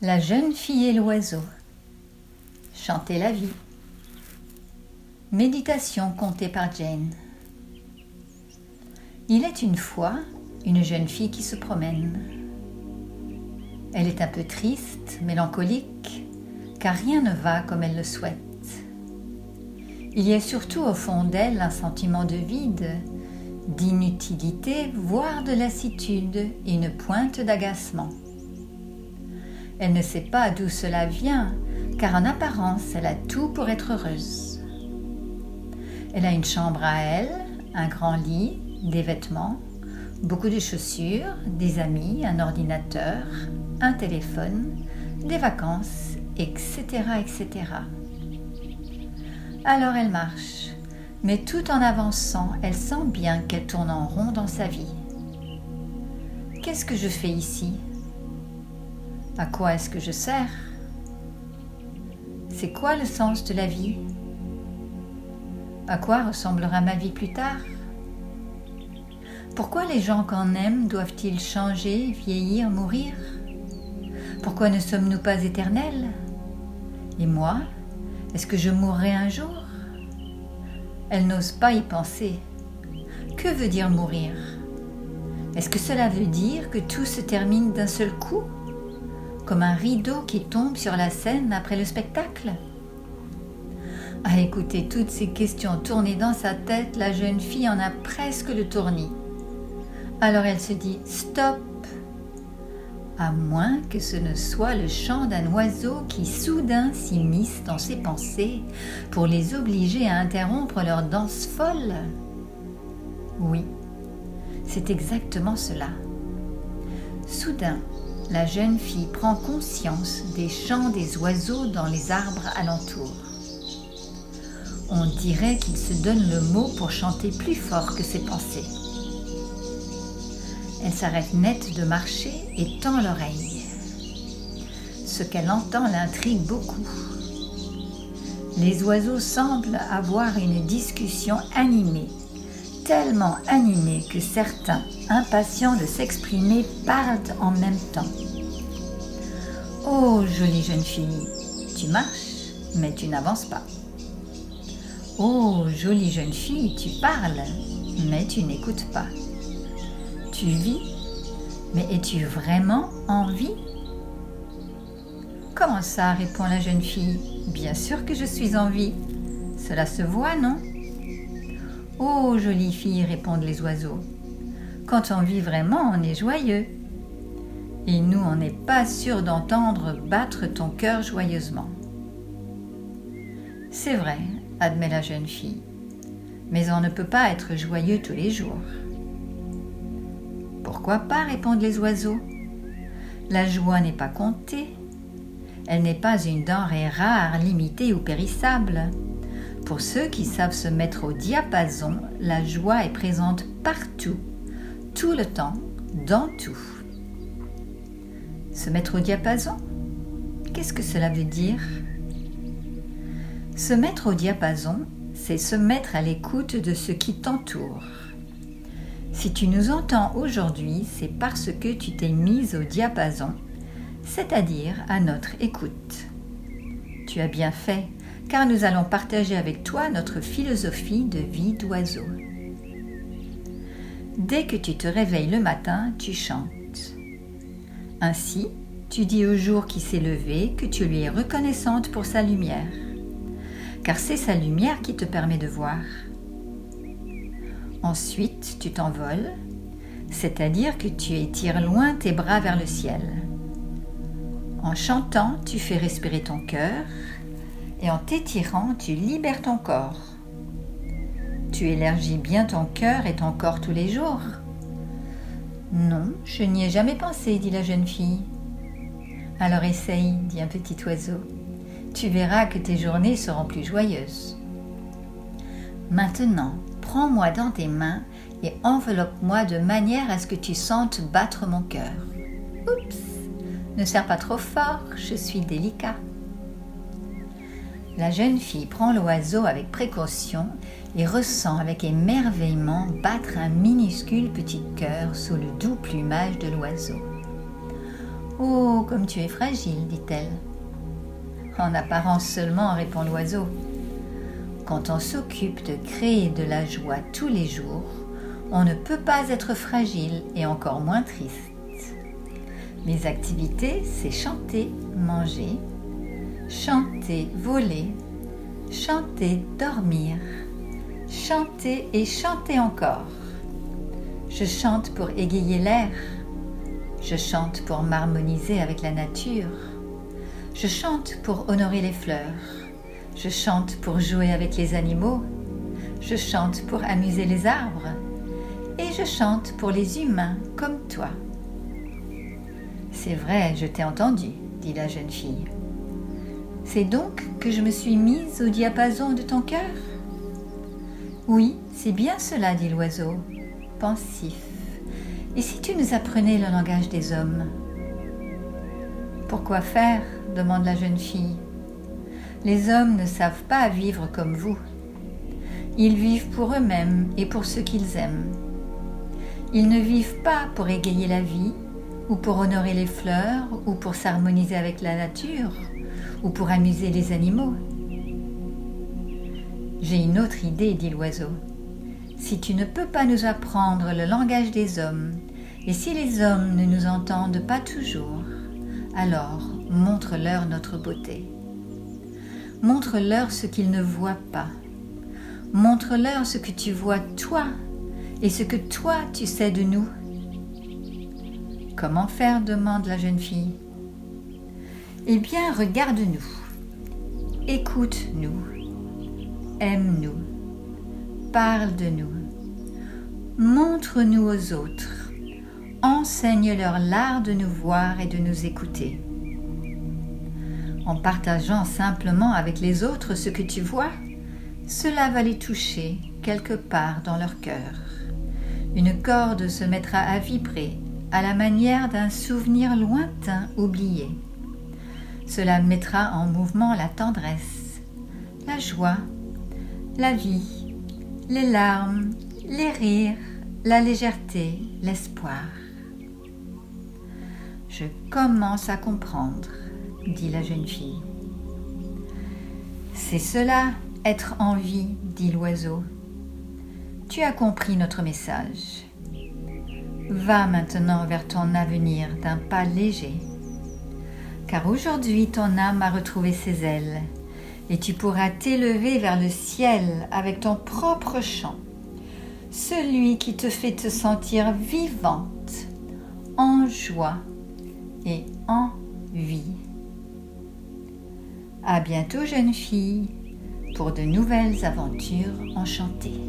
La jeune fille et l'oiseau. Chanter la vie. Méditation contée par Jane. Il est une fois une jeune fille qui se promène. Elle est un peu triste, mélancolique, car rien ne va comme elle le souhaite. Il y a surtout au fond d'elle un sentiment de vide, d'inutilité, voire de lassitude et une pointe d'agacement. Elle ne sait pas d'où cela vient, car en apparence, elle a tout pour être heureuse. Elle a une chambre à elle, un grand lit, des vêtements, beaucoup de chaussures, des amis, un ordinateur, un téléphone, des vacances, etc., etc. Alors elle marche, mais tout en avançant, elle sent bien qu'elle tourne en rond dans sa vie. Qu'est-ce que je fais ici ? À quoi est-ce que je sers ? C'est quoi le sens de la vie ? À quoi ressemblera ma vie plus tard ? Pourquoi les gens qu'on aime doivent-ils changer, vieillir, mourir ? Pourquoi ne sommes-nous pas éternels ? Et moi, est-ce que je mourrai un jour ? Elle n'ose pas y penser. Que veut dire mourir ? Est-ce que cela veut dire que tout se termine d'un seul coup ? Comme un rideau qui tombe sur la scène après le spectacle ? À écouter toutes ces questions tourner dans sa tête, la jeune fille en a presque le tournis. Alors elle se dit « Stop !» À moins que ce ne soit le chant d'un oiseau qui soudain s'immisce dans ses pensées pour les obliger à interrompre leur danse folle. Oui, c'est exactement cela. Soudain, la jeune fille prend conscience des chants des oiseaux dans les arbres alentours. On dirait qu'ils se donnent le mot pour chanter plus fort que ses pensées. Elle s'arrête net de marcher et tend l'oreille. Ce qu'elle entend l'intrigue beaucoup. Les oiseaux semblent avoir une discussion animée, tellement animée que certains, impatients de s'exprimer, parlent en même temps. « Oh, jolie jeune fille, tu marches, mais tu n'avances pas. Oh, jolie jeune fille, tu parles, mais tu n'écoutes pas. Tu vis, mais es-tu vraiment en vie ? » « Comment ça ?» répond la jeune fille. « Bien sûr que je suis en vie. Cela se voit, non ?»« Oh, jolie fille !» répondent les oiseaux. « Quand on vit vraiment, on est joyeux. Et nous, on n'est pas sûr d'entendre battre ton cœur joyeusement. » « C'est vrai, » admet la jeune fille, « mais on ne peut pas être joyeux tous les jours. » « Pourquoi pas ?» répondent les oiseaux. « La joie n'est pas comptée. Elle n'est pas une denrée rare, limitée ou périssable. Pour ceux qui savent se mettre au diapason, la joie est présente partout, tout le temps, dans tout. » Se mettre au diapason ? Qu'est-ce que cela veut dire ? Se mettre au diapason, c'est se mettre à l'écoute de ce qui t'entoure. Si tu nous entends aujourd'hui, c'est parce que tu t'es mise au diapason, c'est-à-dire à notre écoute. Tu as bien fait, car nous allons partager avec toi notre philosophie de vie d'oiseau. Dès que tu te réveilles le matin, tu chantes. Ainsi, tu dis au jour qui s'est levé que tu lui es reconnaissante pour sa lumière, car c'est sa lumière qui te permet de voir. Ensuite, tu t'envoles, c'est-à-dire que tu étires loin tes bras vers le ciel. En chantant, tu fais respirer ton cœur et en t'étirant, tu libères ton corps. Tu élargis bien ton cœur et ton corps tous les jours. Non, je n'y ai jamais pensé, dit la jeune fille. Alors essaye, dit un petit oiseau. Tu verras que tes journées seront plus joyeuses. Maintenant, prends-moi dans tes mains et enveloppe-moi de manière à ce que tu sentes battre mon cœur. Oups, ne serre pas trop fort, je suis délicat. La jeune fille prend l'oiseau avec précaution et ressent avec émerveillement battre un minuscule petit cœur sous le doux plumage de l'oiseau. Oh, comme tu es fragile, dit-elle. En apparence seulement, répond l'oiseau. Quand on s'occupe de créer de la joie tous les jours, on ne peut pas être fragile et encore moins triste. Mes activités, c'est chanter, manger, chanter, voler, chanter, dormir, chanter et chanter encore. Je chante pour égayer l'air, je chante pour m'harmoniser avec la nature, je chante pour honorer les fleurs, je chante pour jouer avec les animaux, je chante pour amuser les arbres, et je chante pour les humains comme toi. C'est vrai, je t'ai entendu, dit la jeune fille. C'est donc que je me suis mise au diapason de ton cœur? Oui, c'est bien cela, dit l'oiseau, pensif. Et si tu nous apprenais le langage des hommes? Pourquoi faire? Demande la jeune fille. Les hommes ne savent pas vivre comme vous. Ils vivent pour eux-mêmes et pour ceux qu'ils aiment. Ils ne vivent pas pour égayer la vie, ou pour honorer les fleurs, ou pour s'harmoniser avec la nature, ou pour amuser les animaux. J'ai une autre idée, dit l'oiseau. Si tu ne peux pas nous apprendre le langage des hommes, et si les hommes ne nous entendent pas toujours, alors montre-leur notre beauté. Montre-leur ce qu'ils ne voient pas. Montre-leur ce que tu vois toi, et ce que toi tu sais de nous. Comment faire? Demande la jeune fille. Eh bien, regarde-nous, écoute-nous, aime-nous, parle de nous, montre-nous aux autres, enseigne-leur l'art de nous voir et de nous écouter. En partageant simplement avec les autres ce que tu vois, cela va les toucher quelque part dans leur cœur. Une corde se mettra à vibrer à la manière d'un souvenir lointain oublié. Cela mettra en mouvement la tendresse, la joie, la vie, les larmes, les rires, la légèreté, l'espoir. Je commence à comprendre, dit la jeune fille. C'est cela, être en vie, dit l'oiseau. Tu as compris notre message. Va maintenant vers ton avenir d'un pas léger, car aujourd'hui ton âme a retrouvé ses ailes, et tu pourras t'élever vers le ciel avec ton propre chant, celui qui te fait te sentir vivante, en joie et en vie. À bientôt, jeune fille, pour de nouvelles aventures enchantées.